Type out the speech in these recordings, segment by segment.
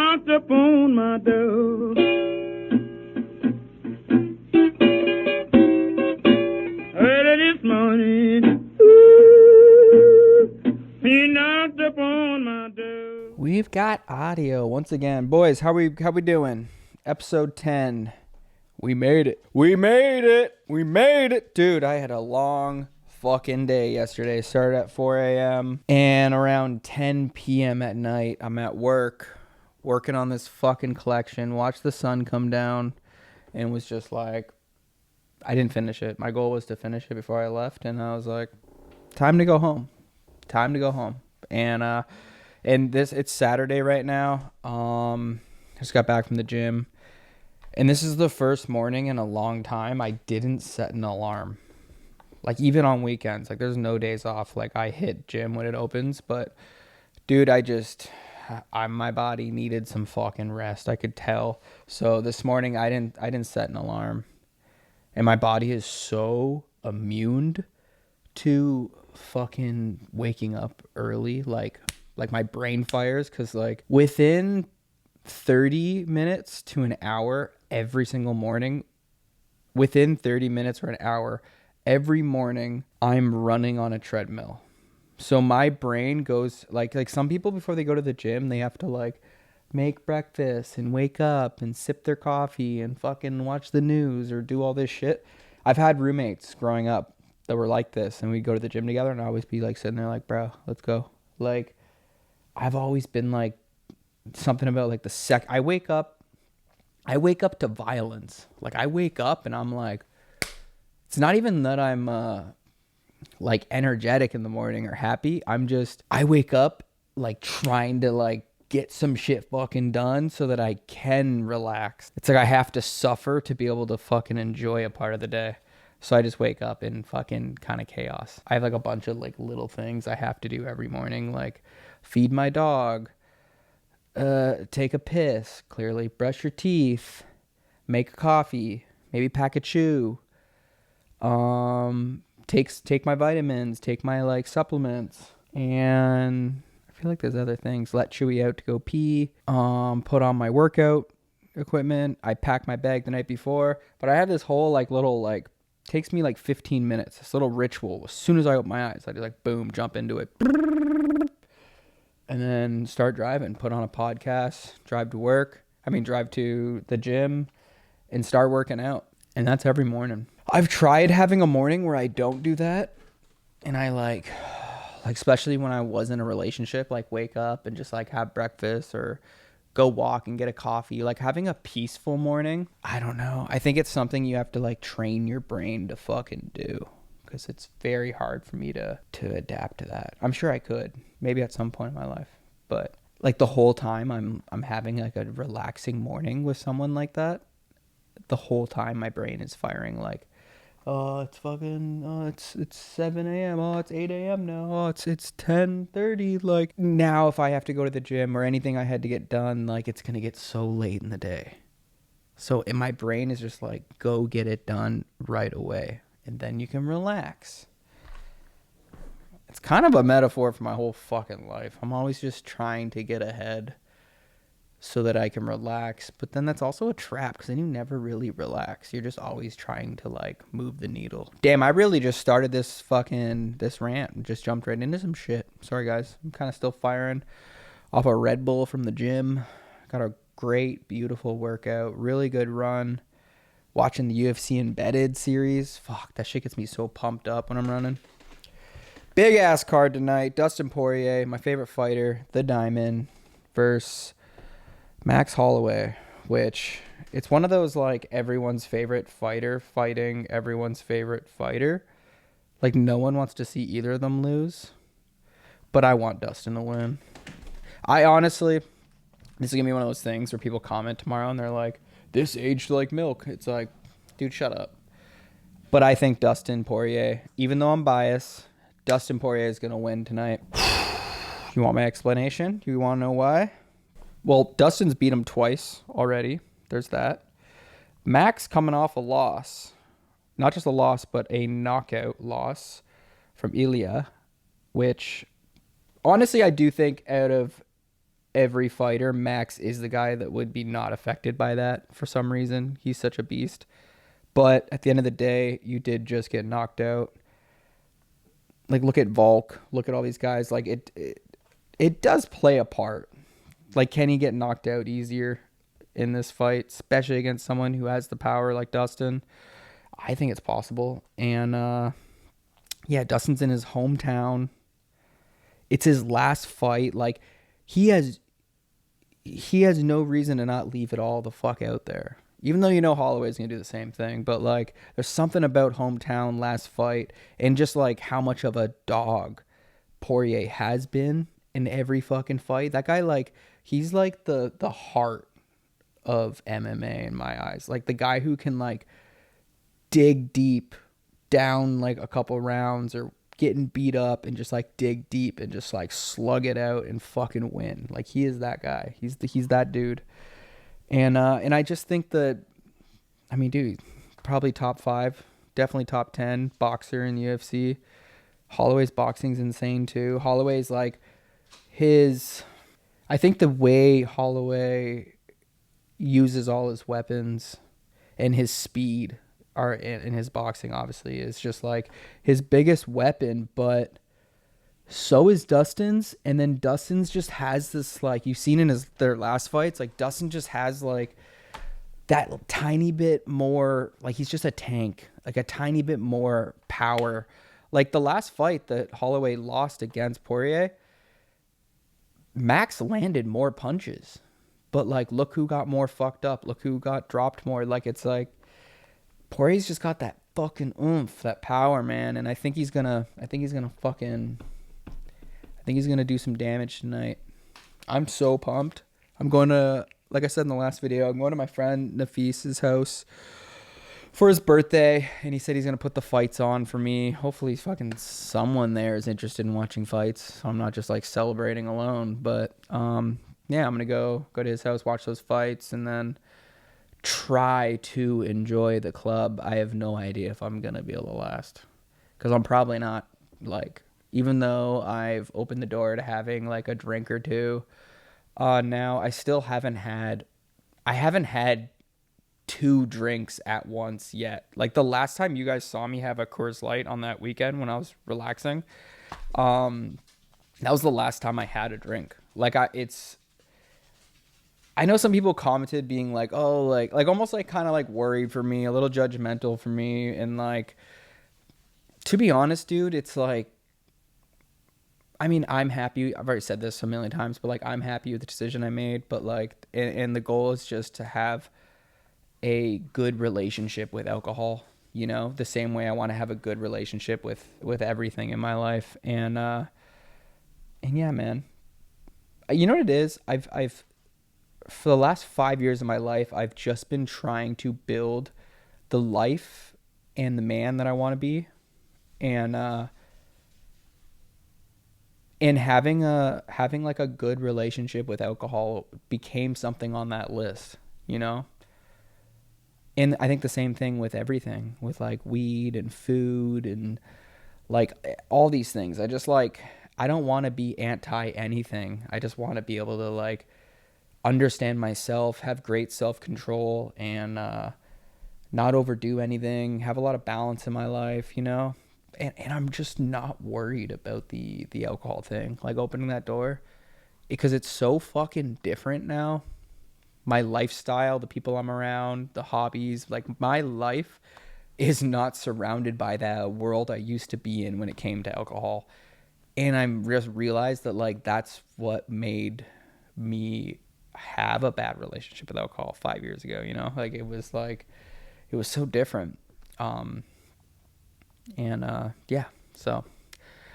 knocked upon my door. Early this morning, ooh, he knocked upon my door. We've got audio once again. Boys, how we doing? Episode 10. We made it. We made it. We made it. Dude, I had a long fucking day yesterday. Started at 4 a.m. and around 10 p.m. at night, I'm at work, working on this fucking collection. Watched the sun come down and was just like, I didn't finish it. My goal was to finish it before I left, and I was like, time to go home. Time to go home. And it's Saturday right now. Just got back from the gym. And this is the first morning in a long time I didn't set an alarm. Like, even on weekends, like, there's no days off. Like, I hit gym when it opens, but dude, my body needed some fucking rest. I could tell. So this morning I didn't set an alarm. And my body is so immune to fucking waking up early. Like my brain fires, because like within 30 minutes to an hour every single morning, within 30 minutes or an hour every morning, I'm running on a treadmill. So my brain goes like some people before they go to the gym, they have to like make breakfast and wake up and sip their coffee and fucking watch the news or do all this shit. I've had roommates growing up that were like this, and we'd go to the gym together, and I'd always be like sitting there like, bro, let's go. Like, I've always been like something about like I wake up to violence. Like, I wake up and I'm like, it's not even that I'm like energetic in the morning or happy. I wake up like trying to like get some shit fucking done so that I can relax. It's like I have to suffer to be able to fucking enjoy a part of the day. So I just wake up in fucking kind of chaos. I have like a bunch of like little things I have to do every morning, like feed my dog, take a piss, clearly brush your teeth, make a coffee, maybe pack a chew, take my vitamins, take my like supplements, and I feel like there's other things. Let Chewy out to go pee, put on my workout equipment. I pack my bag the night before, but I have this whole like little like, takes me like 15 minutes, this little ritual. As soon as I open my eyes, I just like boom, jump into it, and then start driving, put on a podcast, drive to the gym and start working out. And that's every morning. I've tried having a morning where I don't do that, and I like especially when I was in a relationship, like wake up and just like have breakfast or go walk and get a coffee. Like, having a peaceful morning, I don't know. I think it's something you have to like train your brain to fucking do, because it's very hard for me to adapt to that. I'm sure I could maybe at some point in my life, but like the whole time I'm having like a relaxing morning with someone like that, the whole time my brain is firing like, oh, it's 7 a.m. Oh, it's 8 a.m. now. Oh, it's 10:30. Like, now if I have to go to the gym or anything I had to get done, like, it's going to get so late in the day. So my brain is just like, go get it done right away, and then you can relax. It's kind of a metaphor for my whole fucking life. I'm always just trying to get ahead so that I can relax. But then that's also a trap, because then you never really relax. You're just always trying to like move the needle. Damn, I really just started this rant and just jumped right into some shit. Sorry guys, I'm kind of still firing off a Red Bull from the gym. Got a great, beautiful workout, really good run. Watching the UFC Embedded series. Fuck, that shit gets me so pumped up when I'm running. Big ass card tonight. Dustin Poirier, my favorite fighter, the Diamond, versus Max Holloway, which it's one of those like everyone's favorite fighter fighting everyone's favorite fighter. Like, no one wants to see either of them lose, but I want Dustin to win. I honestly, this is gonna be one of those things where people comment tomorrow and they're like, this aged like milk. It's like, dude, shut up. But I think Dustin Poirier, even though I'm biased, Dustin Poirier is gonna win tonight. You want my explanation? You want to know why? Well, Dustin's beat him twice already. There's that. Max coming off a loss. Not just a loss, but a knockout loss from Ilya, which honestly I do think out of every fighter, Max is the guy that would be not affected by that for some reason. He's such a beast. But at the end of the day, you did just get knocked out. Like, look at Volk. Look at all these guys. Like, it does play a part. Like, can he get knocked out easier in this fight, especially against someone who has the power like Dustin? I think it's possible. And, yeah, Dustin's in his hometown. It's his last fight. Like, he has no reason to not leave it all the fuck out there. Even though you know Holloway's going to do the same thing. But, like, there's something about hometown last fight and just, like, how much of a dog Poirier has been in every fucking fight. That guy, like, he's, like, the heart of MMA in my eyes. Like, the guy who can, like, dig deep down, like, a couple rounds or getting beat up and just, like, dig deep and just, like, slug it out and fucking win. Like, he is that guy. He's that dude. And I just think that, I mean, dude, probably top 5, definitely top 10 boxer in the UFC. Holloway's boxing's insane too. Holloway's like I think the way Holloway uses all his weapons and his speed are in his boxing, obviously, is just like his biggest weapon, but so is Dustin's. And then Dustin's just has this, like, you've seen in their last fights, like, Dustin just has, like, that tiny bit more, like, he's just a tank, like, a tiny bit more power. Like, the last fight that Holloway lost against Poirier, Max landed more punches. But, like, look who got more fucked up. Look who got dropped more. Like, it's like, Poirier's just got that fucking oomph, that power, man. And I think he's gonna do some damage tonight. I'm so pumped. I'm going to, like I said in the last video, I'm going to my friend Nafis's house for his birthday, and he said he's going to put the fights on for me. Hopefully fucking someone there is interested in watching fights, so I'm not just, like, celebrating alone. But yeah, I'm going to go to his house, watch those fights, and then try to enjoy the club. I have no idea if I'm going to be able to last, because I'm probably not, like, even though I've opened the door to having, like, a drink or two, now I still haven't had 2 drinks at once yet. Like, the last time you guys saw me have a Coors Light on that weekend when I was relaxing, that was the last time I had a drink. Like, I know some people commented being like, oh, like almost like kind of like worried for me, a little judgmental for me. And, like, to be honest, dude, it's like, I mean, I'm happy. I've already said this a million times, but, like, I'm happy with the decision I made. But, like, and the goal is just to have a good relationship with alcohol, you know, the same way I want to have a good relationship with everything in my life. And yeah, man, you know what it is? I've for the last 5 years of my life, I've just been trying to build the life and the man that I want to be. And having like a good relationship with alcohol became something on that list, you know? And I think the same thing with everything, with, like, weed and food and, like, all these things. I just, like, I don't want to be anti anything. I just want to be able to, like, understand myself, have great self-control, and not overdo anything, have a lot of balance in my life, you know? And I'm just not worried about the alcohol thing, like, opening that door, because it's so fucking different now. My lifestyle, the people I'm around, the hobbies, like, my life is not surrounded by that world I used to be in when it came to alcohol. And I'm just realized that, like, that's what made me have a bad relationship with alcohol 5 years ago, you know? Like, it was so different. Yeah, so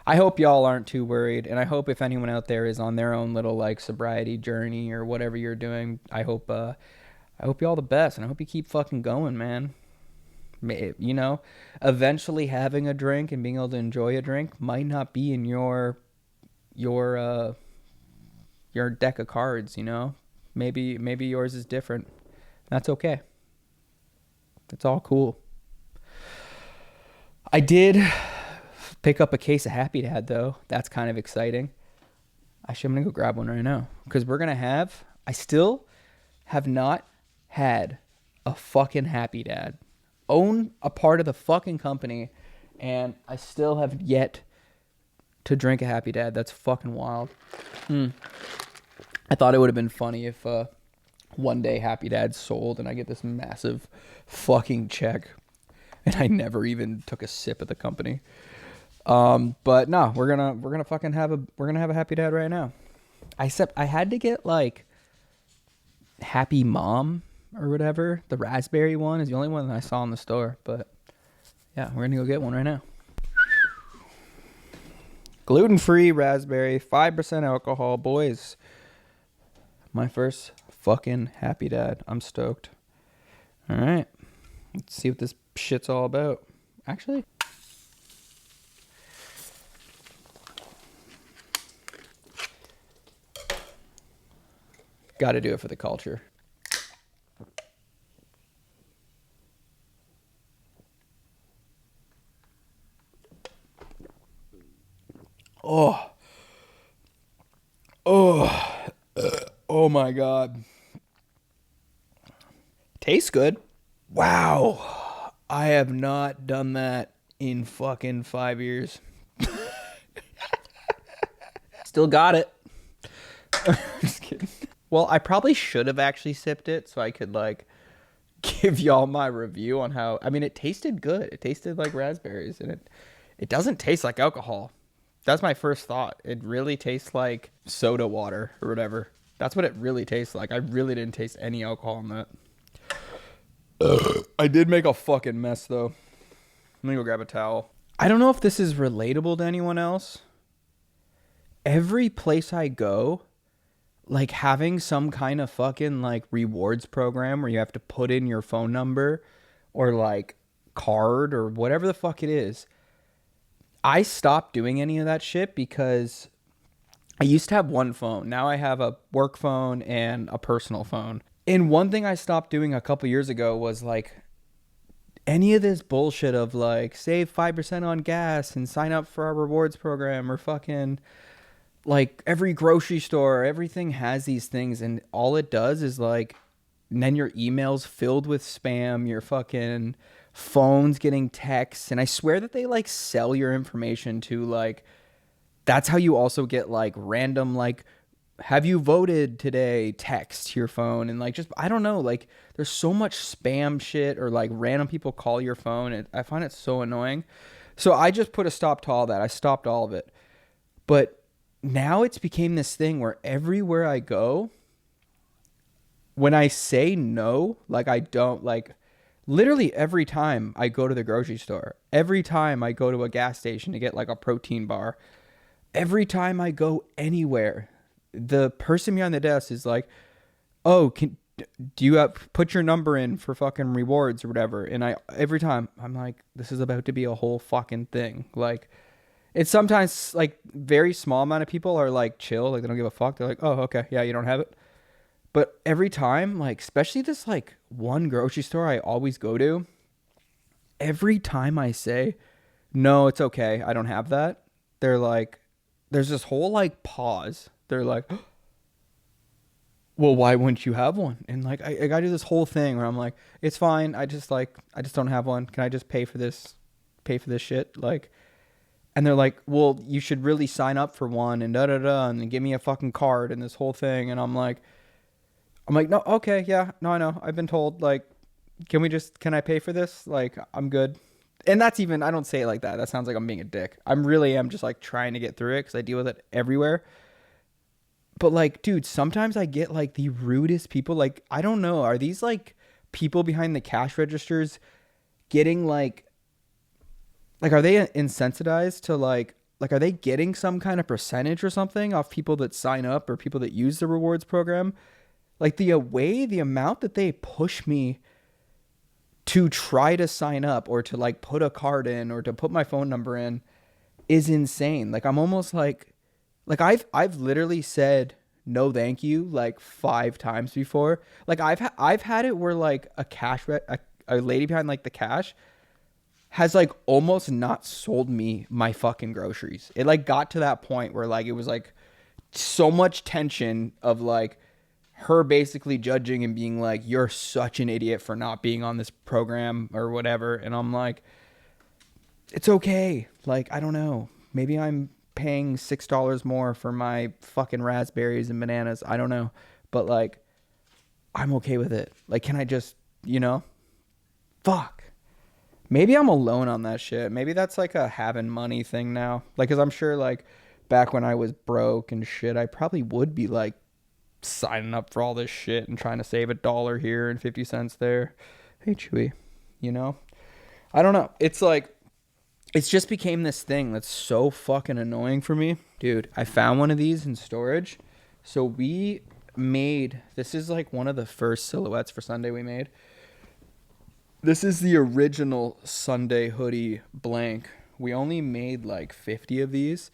I hope y'all aren't too worried, and I hope if anyone out there is on their own little, like, sobriety journey or whatever you're doing, I hope you all the best, and I hope you keep fucking going, man. You know, eventually having a drink and being able to enjoy a drink might not be in your deck of cards, you know? Maybe yours is different. That's okay. It's all cool. I did pick up a case of Happy Dad, though. That's kind of exciting. Actually, I'm going to go grab one right now. Because I still have not had a fucking Happy Dad. Own a part of the fucking company. And I still have yet to drink a Happy Dad. That's fucking wild. I thought it would have been funny if one day Happy Dad sold and I get this massive fucking check and I never even took a sip of the company. But no, we're gonna fucking have a Happy Dad right now. Except I had to get like Happy Mom or whatever. The raspberry one is the only one that I saw in the store. But yeah, we're gonna go get one right now. Gluten-free raspberry, 5% alcohol, boys. My first fucking Happy Dad. I'm stoked. All right, let's see what this shit's all about. Actually, got to do it for the culture. Oh my God. Tastes good. Wow. I have not done that in fucking 5 years. Still got it. Just kidding. Well, I probably should have actually sipped it so I could like give y'all my review on how, I mean, it tasted good. It tasted like raspberries and it doesn't taste like alcohol. That's my first thought. It really tastes like soda water or whatever. That's what it really tastes like. I really didn't taste any alcohol in that. I did make a fucking mess though. Let me go grab a towel. I don't know if this is relatable to anyone else. Every place I go, like having some kind of fucking like rewards program where you have to put in your phone number or like card or whatever the fuck it is. I stopped doing any of that shit because I used to have one phone. Now I have a work phone and a personal phone. And one thing I stopped doing a couple years ago was like any of this bullshit of like save 5% on gas and sign up for our rewards program or fucking like every grocery store, everything has these things. And all it does is like, and then your email's filled with spam, your fucking phone's getting texts. And I swear that they like sell your information to like, that's how you also get like random, like, have you voted today text to your phone. And like, just, I don't know, like there's so much spam shit or like random people call your phone. I find it so annoying. So I just put a stop to all that. I stopped all of it. But now it's became this thing where everywhere I go, when I say no, like I don't, like literally every time I go to the grocery store, every time I go to a gas station to get like a protein bar, every time I go anywhere, the person behind the desk is like, oh, do you put your number in for fucking rewards or whatever? And every time I'm like, this is about to be a whole fucking thing. Like, it's sometimes like very small amount of people are like chill, like they don't give a fuck. They're like, oh, okay, yeah, you don't have it. But every time, like, especially this like one grocery store I always go to, every time I say, no, it's okay, I don't have that, they're like, there's this whole like pause. They're like, well, why wouldn't you have one? And like, I gotta do this whole thing where I'm like, it's fine. I just don't have one. Can I just pay for this shit? Like, and they're like, well, you should really sign up for one and da da da, and then give me a fucking card and this whole thing. And I'm like, no, okay, yeah, no, I know. I've been told, like, can I pay for this? Like, I'm good. And that's even, I don't say it like that. That sounds like I'm being a dick. I'm just like trying to get through it because I deal with it everywhere. But like, dude, sometimes I get like the rudest people. Like, I don't know. Are these like people behind the cash registers getting like, are they insensitized to like, are they getting some kind of percentage or something off people that sign up or people that use the rewards program? Like the amount that they push me to try to sign up or to like put a card in or to put my phone number in is insane. Like I'm almost like I've literally said no thank you like 5 times before. Like I've had it where like a lady behind like the cash has like almost not sold me my fucking groceries. It like got to that point where like it was like so much tension of like her basically judging and being like, you're such an idiot for not being on this program or whatever. And I'm like, it's okay. Like, I don't know. Maybe I'm paying $6 more for my fucking raspberries and bananas. I don't know. But like, I'm okay with it. Like, can I just, fuck. Maybe I'm alone on that shit. Maybe that's like a having money thing now. Like, cause I'm sure like back when I was broke and shit, I probably would be like signing up for all this shit and trying to save $1 here and 50 cents there. Hey, Chewy, I don't know. It's like, it's just became this thing that's so fucking annoying for me. Dude, I found one of these in storage. So this is like one of the first silhouettes for Sunday we made. This is the original Sunday hoodie blank. We only made like 50 of these.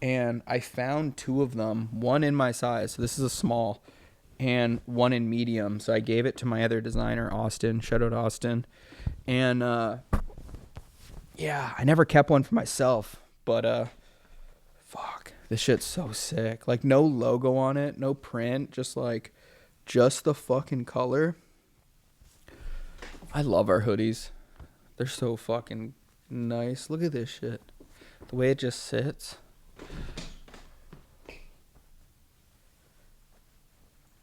And I found 2 of them, one in my size. So this is a small, and one in medium. So I gave it to my other designer, Austin. Shout out Austin. And, yeah, I never kept one for myself, but fuck, this shit's so sick. Like, no logo on it, no print, just the fucking color. I love our hoodies. They're so fucking nice. Look at this shit. The way it just sits.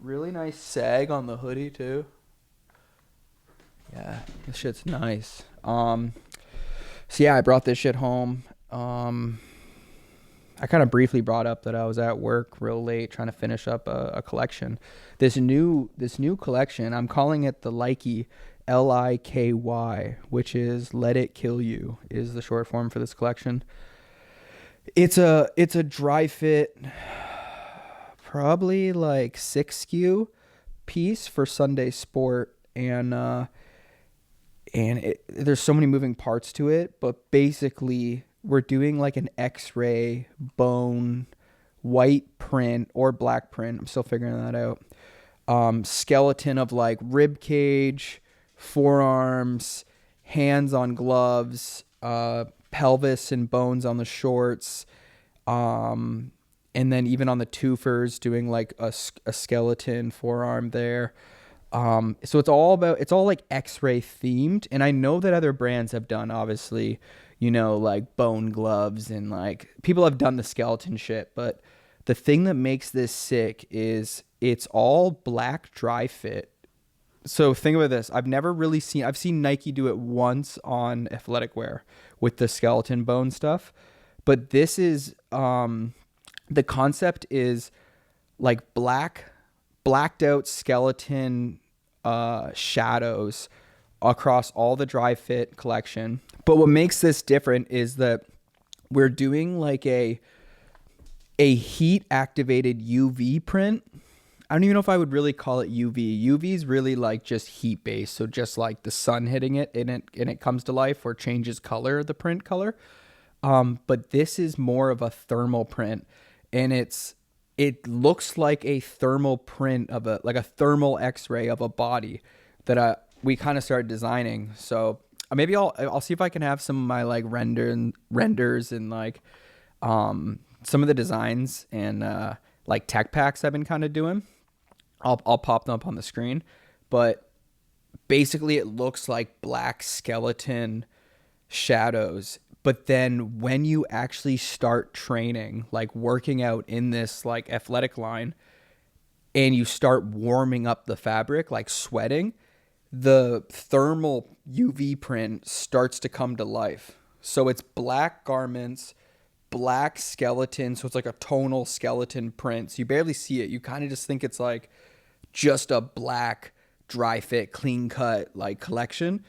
Really nice sag on the hoodie too. Yeah, this shit's nice. So yeah, I brought this shit home. I kind of briefly brought up that I was at work real late trying to finish up a collection. This new collection, I'm calling it the Leikey, Liky, which is Let It Kill You, is the short form for this collection. It's a dry fit, probably like 6 SKU piece for Sunday sport, and there's so many moving parts to it, but basically we're doing like an X-ray bone white print or black print. I'm still figuring that out. Skeleton of like rib cage, forearms, hands on gloves, pelvis and bones on the shorts, and then even on the twofers doing like a skeleton forearm there. So it's all like X-ray themed. And I know that other brands have done, obviously, like bone gloves, and like people have done the skeleton shit. But the thing that makes this sick is it's all black dry fit. So think about this. I've seen Nike do it once on athletic wear with the skeleton bone stuff. But this is, the concept is like blacked out skeleton shadows across all the dry fit collection. But what makes this different is that we're doing like a heat activated UV print. I don't even know if I would really call it UV. UV is really like just heat based, so just like the sun hitting it and it comes to life or changes color, the print color. But this is more of a thermal print, and it looks like a thermal print of a thermal X-ray of a body that we kind of started designing. So maybe I'll see if I can have some of my like renders and like some of the designs and like tech packs I've been kind of doing. I'll pop them up on the screen, but basically it looks like black skeleton shadows. But then when you actually start training, like working out in this like athletic line, and you start warming up the fabric, like sweating, the thermal UV print starts to come to life. So it's black garments, black skeleton. So it's like a tonal skeleton print. So you barely see it. You kind of just think it's like just a black, dry fit, clean cut like collection.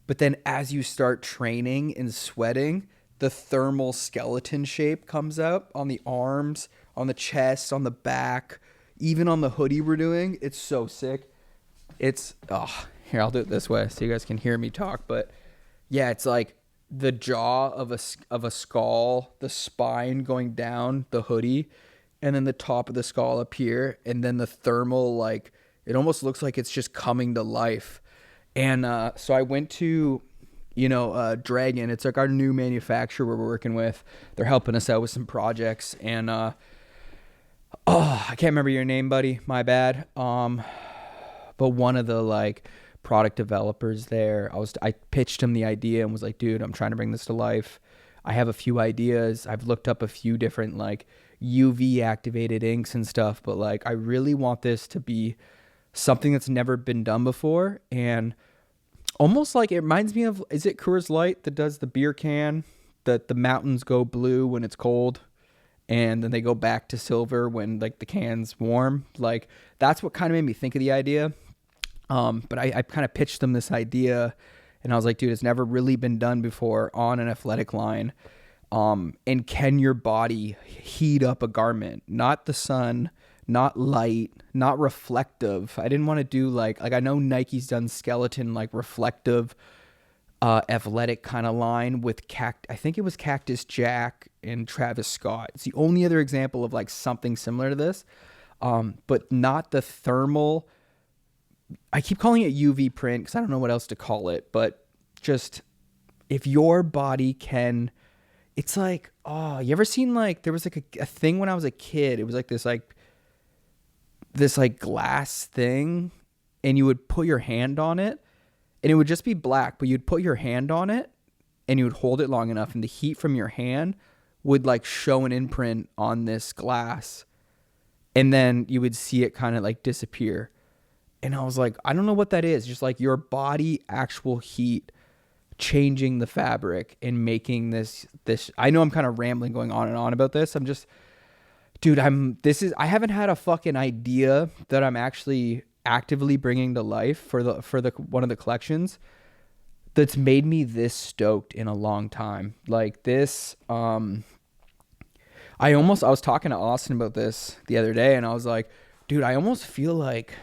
But then as you start training and sweating, the thermal skeleton shape comes up on the arms, on the chest, on the back, even on the hoodie we're doing. It's so sick. Here, I'll do it this way so you guys can hear me talk. But yeah, it's like the jaw of a skull, the spine going down the hoodie, and then the top of the skull up here, and then the thermal, like it almost looks like it's just coming to life. And so I went to, Dragon. It's like our new manufacturer we're working with. They're helping us out with some projects. And Oh, I can't remember your name, buddy. My bad. But one of the like product developers there, I pitched him the idea and was like, dude, I'm trying to bring this to life. I have a few ideas. I've looked up a few different like UV activated inks and stuff, but like I really want this to be something that's never been done before. And almost like it reminds me of, is it Coors Light that does the beer can that the mountains go blue when it's cold and then they go back to silver when like the can's warm? Like that's what kind of made me think of the idea. But I kind of pitched them this idea and I was like, dude, it's never really been done before on an athletic line. And can your body heat up a garment? Not the sun, not light, not reflective. I didn't want to do like I know Nike's done skeleton, like reflective, athletic kind of line with I think it was Cactus Jack and Travis Scott. It's the only other example of like something similar to this. But not the thermal. I keep calling it UV print because I don't know what else to call it, but just if your body can, it's like, oh, you ever seen like, there was like a thing when I was a kid, it was like this glass thing and you would put your hand on it and it would just be black, but you'd put your hand on it and you would hold it long enough and the heat from your hand would like show an imprint on this glass and then you would see it kind of like disappear. And I was like, I don't know what that is. Just like your body actual heat changing the fabric and making this, I know I'm kind of rambling going on and on about this. I'm just, dude, I haven't had a fucking idea that I'm actually actively bringing to life for the one of the collections that's made me this stoked in a long time. Like this, I was talking to Austin about this the other day and I was like, dude, I almost feel like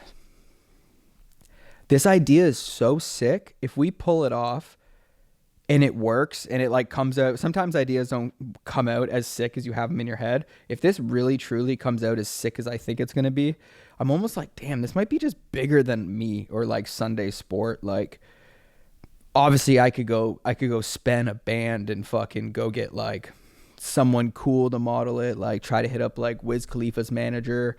this idea is so sick. If we pull it off and it works and it like comes out, sometimes ideas don't come out as sick as you have them in your head. If this really truly comes out as sick as I think it's going to be, I'm almost like, damn, this might be just bigger than me or like Sunday Sport. Like obviously I could go spend a band and fucking go get like someone cool to model it. Like try to hit up like Wiz Khalifa's manager,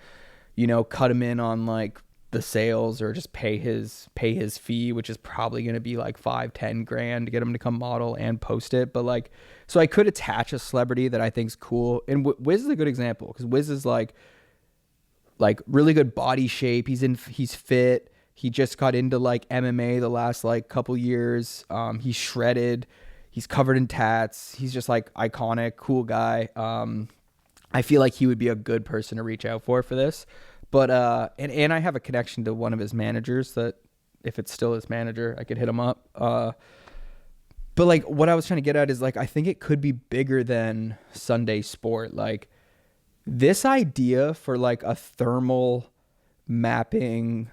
cut him in on like the sales or just pay his fee, which is probably going to be like 5-10 grand to get him to come model and post it. But like, so I could attach a celebrity that I think's cool. And Wiz is a good example because Wiz is like really good body shape. He's fit. He just got into like MMA the last like couple years. He's shredded. He's covered in tats. He's just like iconic, cool guy. I feel like he would be a good person to reach out for this. But and I have a connection to one of his managers that if it's still his manager, I could hit him up. But like what I was trying to get at is like I think it could be bigger than Sunday Sport. Like this idea for like a thermal mapping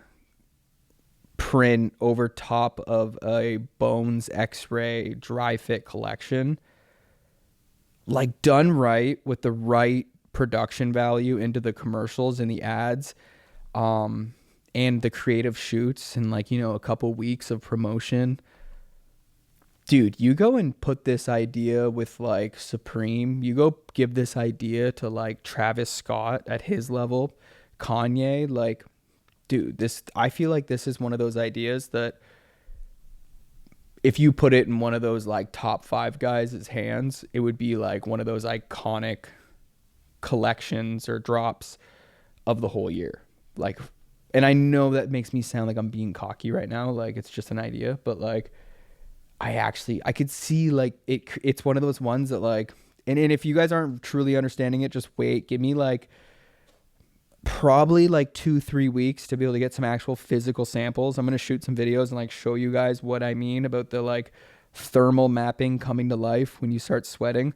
print over top of a Bones X-ray dry fit collection, like done right with the right production value into the commercials and the ads, and the creative shoots and like, a couple weeks of promotion. Dude, you go and put this idea with like Supreme, you go give this idea to like Travis Scott at his level, Kanye, like, dude, I feel like this is one of those ideas that if you put it in one of those like top 5 guys' hands, it would be like one of those iconic collections or drops of the whole year. Like, and I know that makes me sound like I'm being cocky right now, like it's just an idea, but like I could see like it's one of those ones that like, and if you guys aren't truly understanding it, just wait, give me like probably like 2-3 weeks to be able to get some actual physical samples. I'm going to shoot some videos and like show you guys what I mean about the like thermal mapping coming to life when you start sweating.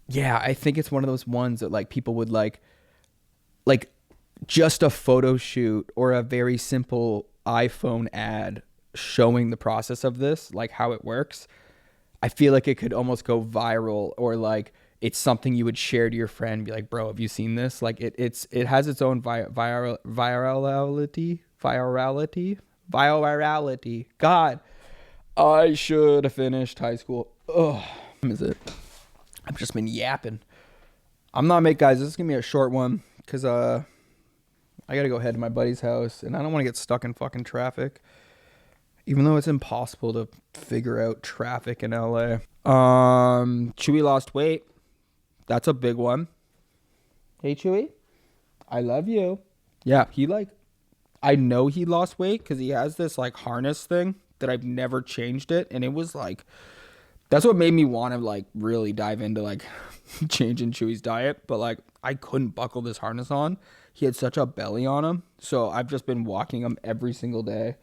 Yeah, I think it's one of those ones that like people would like just a photo shoot or a very simple iPhone ad showing the process of this, like how it works. I feel like it could almost go viral, or like it's something you would share to your friend, be like, bro, have you seen this? Like it has its own virality. God, I should have finished high school. Ugh, is it? I've just been yapping. I'm not make guys. This is gonna be a short one because I gotta go head to my buddy's house, and I don't want to get stuck in fucking traffic. Even though it's impossible to figure out traffic in LA. Chewy lost weight. That's a big one. Hey, Chewy. I love you. Yeah, I know he lost weight because he has this like harness thing that I've never changed it. And it was like, that's what made me want to like really dive into like changing Chewy's diet. But like, I couldn't buckle this harness on. He had such a belly on him. So I've just been walking him every single day.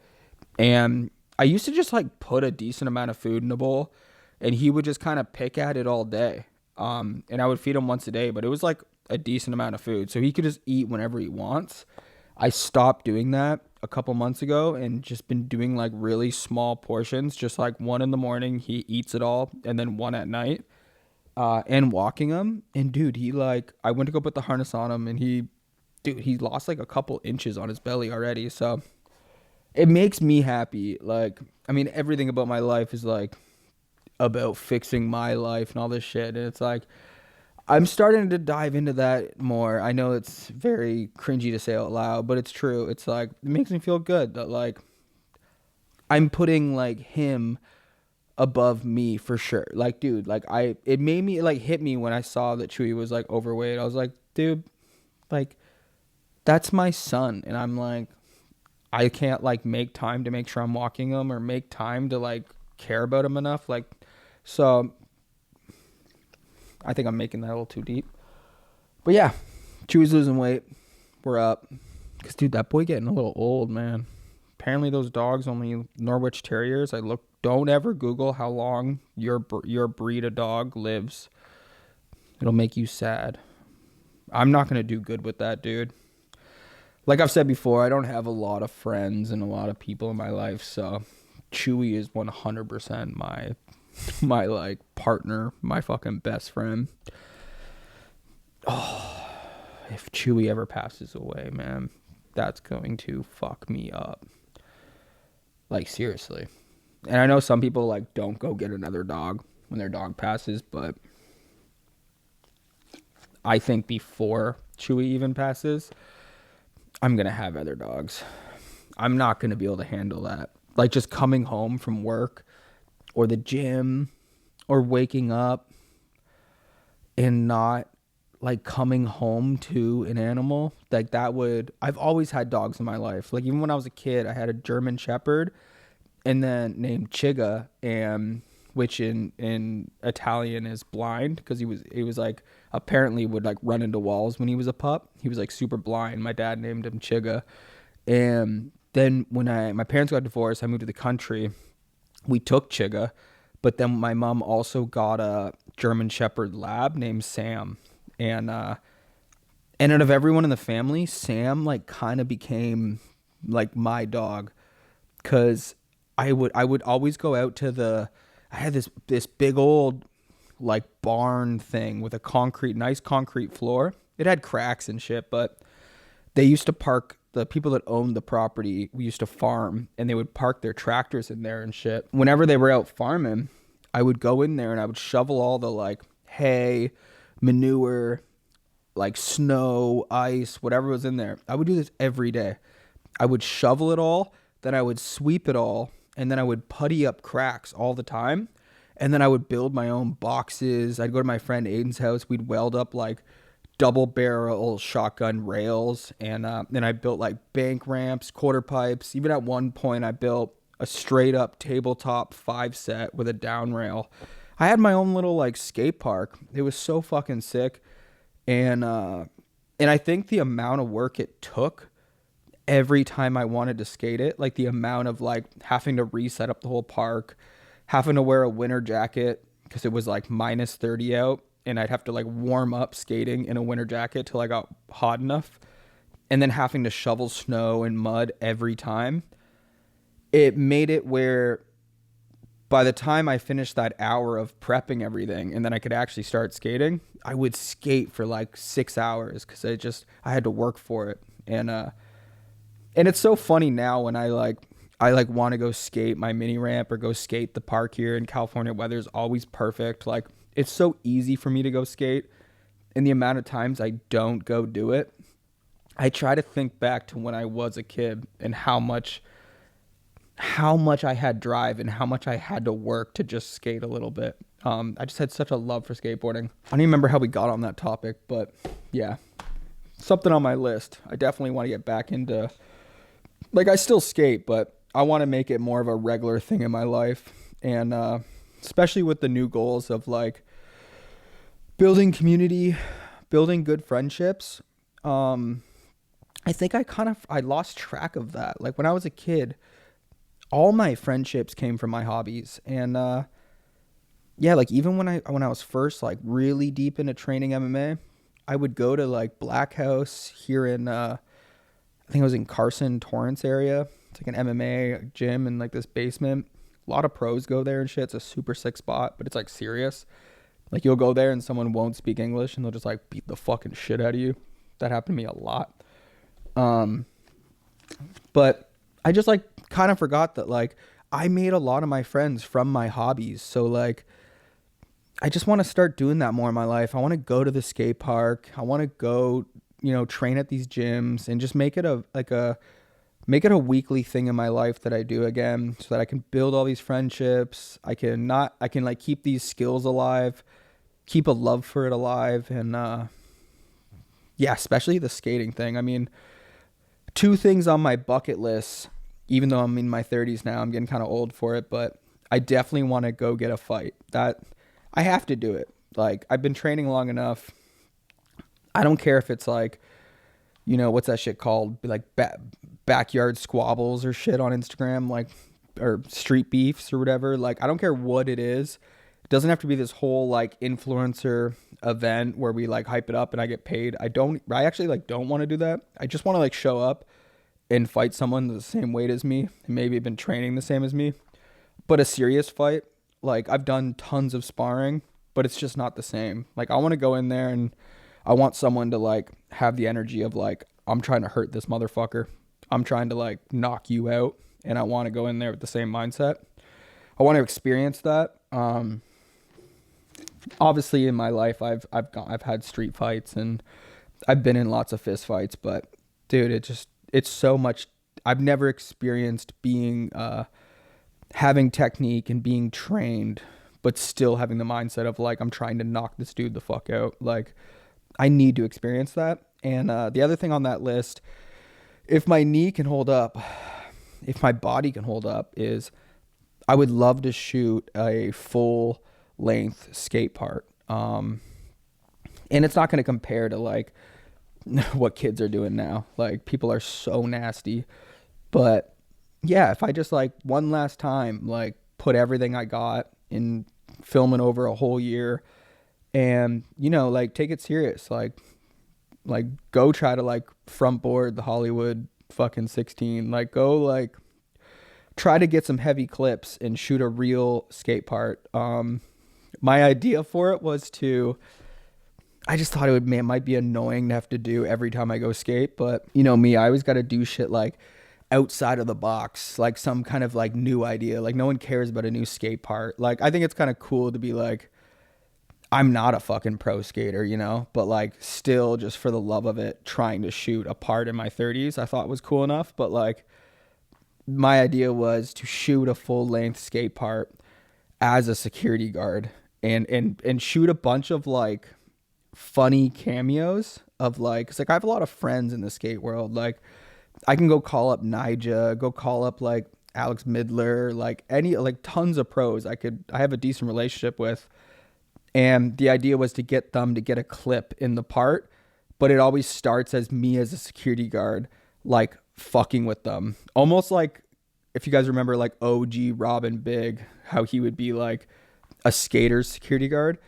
And I used to just like put a decent amount of food in a bowl and he would just kind of pick at it all day. And I would feed him once a day, but it was like a decent amount of food. So he could just eat whenever he wants. I stopped doing that a couple months ago and just been doing like really small portions, just like one in the morning, he eats it all, and then one at night, and walking him. And dude, I went to go put the harness on him and he lost like a couple inches on his belly already. So it makes me happy. Like, I mean, everything about my life is like about fixing my life and all this shit. And it's like, I'm starting to dive into that more. I know it's very cringy to say out loud, but it's true. It's like, it makes me feel good that like I'm putting like him above me for sure. Like, dude, like it made me like hit me when I saw that Chewy was like overweight. I was like, dude, like that's my son. And I'm like, I can't like make time to make sure I'm walking him or make time to like care about him enough. Like, so I think I'm making that a little too deep, but yeah, Chewy's losing weight. We're up. Cause dude, that boy getting a little old, man. Apparently those dogs, only Norwich Terriers. Don't ever Google how long your breed of dog lives. It'll make you sad. I'm not going to do good with that, dude. Like I've said before, I don't have a lot of friends and a lot of people in my life, so Chewy is 100% my like partner, my fucking best friend. Oh, if Chewy ever passes away, man, that's going to fuck me up. Like seriously. And I know some people like don't go get another dog when their dog passes, but I think before Chewy even passes, I'm going to have other dogs. I'm not going to be able to handle that. Like just coming home from work or the gym or waking up and not like coming home to an animal. Like I've always had dogs in my life. Like even when I was a kid, I had a German Shepherd and then named Chiga, and which in Italian is blind because he was like apparently would like run into walls when he was a pup. He was like super blind. My dad named him Chiga. And then when my parents got divorced, I moved to the country. We took Chiga, but then my mom also got a German Shepherd lab named Sam. And out of everyone in the family, Sam like kind of became like my dog, cuz I would always go out to I had this big old like barn thing with a nice concrete floor. It had cracks and shit, but they used to park, the people that owned the property, we used to farm, and they would park their tractors in there and shit. Whenever they were out farming, I would go in there and I would shovel all the like hay, manure, like snow, ice, whatever was in there. I would do this every day. I would shovel it all, then I would sweep it all, and then I would putty up cracks all the time. And then I would build my own boxes. I'd go to my friend Aiden's house. We'd weld up like double barrel shotgun rails. And then I built like bank ramps, quarter pipes. Even at one point I built a straight up tabletop 5-set with a down rail. I had my own little like skate park. It was so fucking sick. And I think the amount of work it took every time I wanted to skate it, like the amount of like having to reset up the whole park, having to wear a winter jacket because it was like minus 30 out, and I'd have to like warm up skating in a winter jacket till I got hot enough, and then having to shovel snow and mud every time. It made it where by the time I finished that hour of prepping everything and then I could actually start skating, I would skate for like 6 hours because I had to work for it. And it's so funny now when I want to go skate my mini ramp or go skate the park here in California. Weather's always perfect. Like it's so easy for me to go skate. and the amount of times I don't go do it, I try to think back to when I was a kid and how much I had drive and how much I had to work to just skate a little bit. I just had such a love for skateboarding. I don't even remember how we got on that topic, but yeah, something on my list. I definitely want to get back into, like, I still skate, but I want to make it more of a regular thing in my life. And especially with the new goals of like building community, building good friendships. I think I lost track of that. Like when I was a kid, all my friendships came from my hobbies. And yeah, like even when I was first like really deep into training MMA, I would go to like Black House here in I think it was in Carson, Torrance area. It's like an MMA gym in like this basement. A lot of pros go there and shit. It's a super sick spot, but it's like serious. Like you'll go there and someone won't speak English and they'll just like beat the fucking shit out of you. That happened to me a lot. But I just like kind of forgot that like I made a lot of my friends from my hobbies. So like I just want to start doing that more in my life. I want to go to the skate park. I want to go, train at these gyms and just make it a weekly thing in my life that I do again, so that I can build all these friendships. I can like keep these skills alive, keep a love for it alive. And, yeah, especially the skating thing. I mean, 2 things on my bucket list, even though I'm in my 30s now, I'm getting kind of old for it, but I definitely want to go get a fight. That I have to do it. Like I've been training long enough. I don't care if it's like, what's that shit called? Like backyard squabbles or shit on Instagram, like, or street beefs or whatever. Like, I don't care what it is. It doesn't have to be this whole like influencer event where we like hype it up and I get paid. I actually like don't want to do that. I just want to like show up and fight someone the same weight as me and maybe been training the same as me, but a serious fight. Like I've done tons of sparring, but it's just not the same. Like I want to go in there and I want someone to like have the energy of like, I'm trying to hurt this motherfucker. I'm trying to like knock you out. And I want to go in there with the same mindset. I want to experience that. Obviously in my life, I've had street fights and I've been in lots of fist fights, but dude, it's so much. I've never experienced being, having technique and being trained, but still having the mindset of like, I'm trying to knock this dude the fuck out. Like I need to experience that. And, the other thing on that list, if my knee can hold up, if my body can hold up, is I would love to shoot a full length skate part. And it's not going to compare to like what kids are doing now. Like people are so nasty, but yeah, if I just like one last time, like put everything I got in filming over a whole year and, like take it serious, like go try to like front board the Hollywood fucking 16, like go like try to get some heavy clips and shoot a real skate part. My idea for it was I just thought it might be annoying to have to do every time I go skate, but me, I always got to do shit like outside of the box, like some kind of like new idea. Like no one cares about a new skate part. Like I think it's kind of cool to be like, I'm not a fucking pro skater, but like still just for the love of it, trying to shoot a part in my 30s, I thought was cool enough. But like my idea was to shoot a full length skate part as a security guard and shoot a bunch of like funny cameos of like, cause like I have a lot of friends in the skate world. Like I can go call up Nija, go call up like Alex Midler, like tons of pros I have a decent relationship with. And the idea was to get them to get a clip in the part, but it always starts as me as a security guard, like fucking with them. Almost like if you guys remember like OG Robin Big, how he would be like a skater's security guard.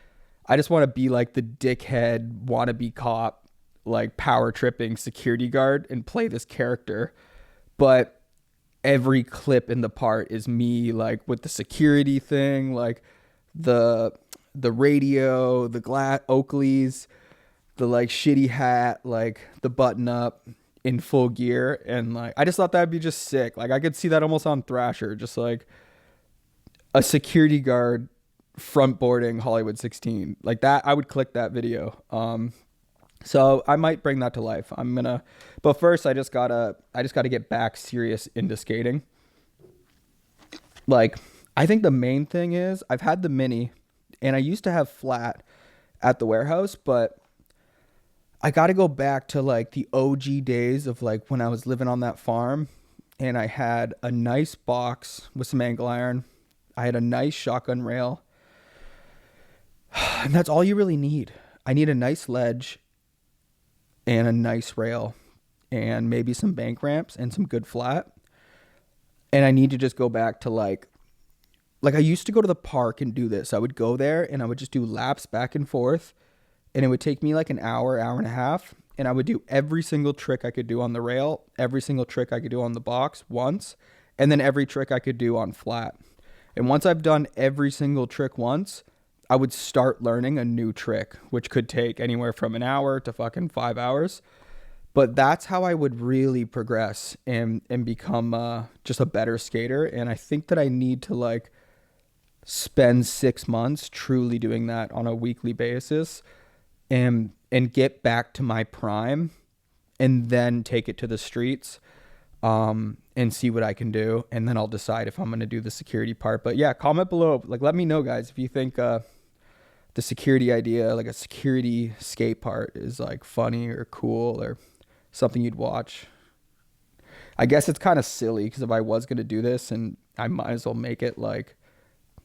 I just want to be like the dickhead wannabe cop, like power tripping security guard and play this character. But every clip in the part is me like with the security thing, like the radio, the glass Oakleys, the like shitty hat, like the button up in full gear. And like, I just thought that'd be just sick. Like I could see that almost on Thrasher, just like a security guard front boarding Hollywood 16 like that. I would click that video. So I might bring that to life. But first I just gotta get back serious into skating. Like, I think the main thing is I've had the mini and I used to have flat at the warehouse, but I got to go back to like the OG days of like when I was living on that farm and I had a nice box with some angle iron. I had a nice shotgun rail. And that's all you really need. I need a nice ledge and a nice rail and maybe some bank ramps and some good flat. And I need to just go back to like I used to go to the park and do this. I would go there and I would just do laps back and forth. And it would take me like an hour and a half. And I would do every single trick I could do on the rail, every single trick I could do on the box once, and then every trick I could do on flat. And once I've done every single trick once, I would start learning a new trick, which could take anywhere from an hour to fucking 5 hours. But that's how I would really progress and become just a better skater. And I think that I need to like spend 6 months truly doing that on a weekly basis and get back to my prime and then take it to the streets and see what I can do. And then I'll decide if I'm going to do the security part. But yeah, comment below. Like, let me know, guys, if you think the security idea, like a security skate part, is like funny or cool or something you'd watch. I guess it's kind of silly because if I was going to do this, and I might as well make it like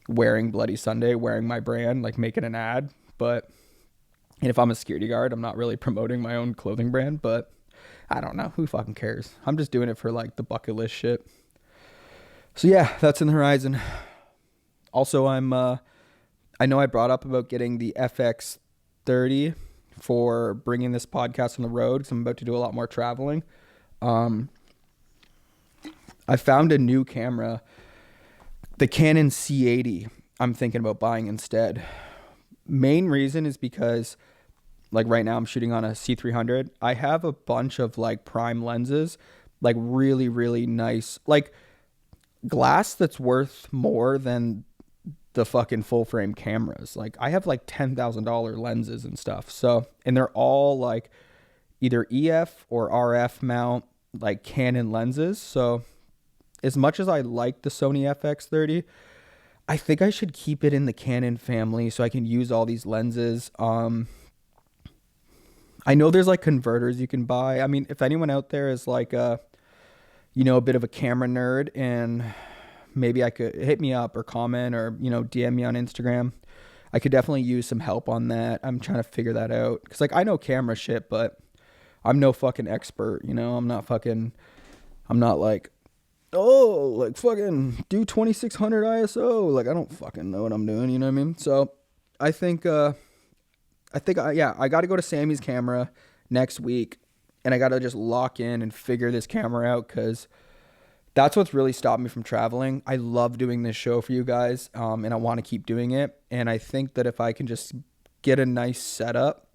wearing Bloody Sunday, wearing my brand, like making an ad. But and if I'm a security guard, I'm not really promoting my own clothing brand, but I don't know. Who fucking cares? I'm just doing it for like the bucket list shit. So yeah, that's in the horizon. Also, I know I brought up about getting the FX30 for bringing this podcast on the road because I'm about to do a lot more traveling. I found a new camera, the Canon C80. I'm thinking about buying instead. Main reason is because like right now I'm shooting on a C300. I have a bunch of like prime lenses, like really, really nice, like glass that's worth more than the fucking full frame cameras. Like I have like $10,000 lenses and stuff. So, and they're all like either EF or RF mount, like Canon lenses. So as much as I like the Sony FX30, I think I should keep it in the Canon family so I can use all these lenses. I know there's like converters you can buy. I mean, if anyone out there is like a bit of a camera nerd, and maybe I could hit me up or comment or, DM me on Instagram. I could definitely use some help on that. I'm trying to figure that out. Cause like I know camera shit, but I'm no fucking expert, I'm not like, oh, like fucking do 2600 ISO. Like I don't fucking know what I'm doing. You know what I mean? So I think, I got to go to Sammy's camera next week and I got to just lock in and figure this camera out because that's what's really stopped me from traveling. I love doing this show for you guys and I want to keep doing it. And I think that if I can just get a nice setup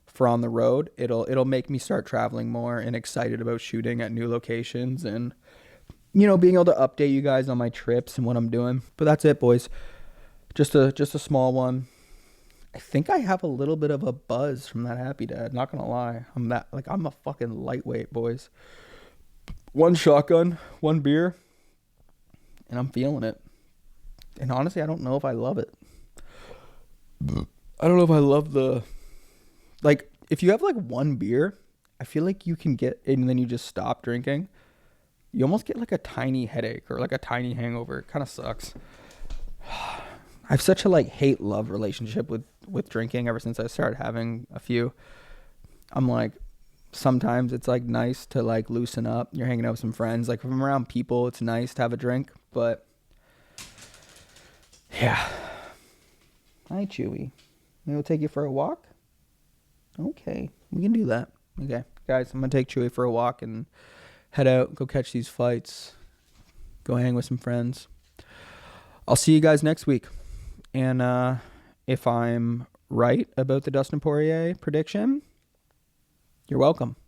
for on the road, it'll make me start traveling more and excited about shooting at new locations and, being able to update you guys on my trips and what I'm doing. But that's it, boys. Just a small one. I think I have a little bit of a buzz from that Happy Dad. Not gonna lie, I'm a fucking lightweight, boys. One shotgun, one beer, and I'm feeling it. And honestly, I don't know if I love it. I don't know if I love like if you have like one beer, I feel like you can get and then you just stop drinking. You almost get like a tiny headache or like a tiny hangover. It kind of sucks. I have such a like hate-love relationship with drinking ever since I started having a few. I'm like, sometimes it's like nice to like loosen up. You're hanging out with some friends. Like if I'm around people, it's nice to have a drink. But yeah. Hi, Chewy. Maybe we'll take you for a walk? Okay, we can do that. Okay, guys, I'm going to take Chewy for a walk and head out, go catch these fights, go hang with some friends. I'll see you guys next week. And if I'm right about the Dustin Poirier prediction, you're welcome.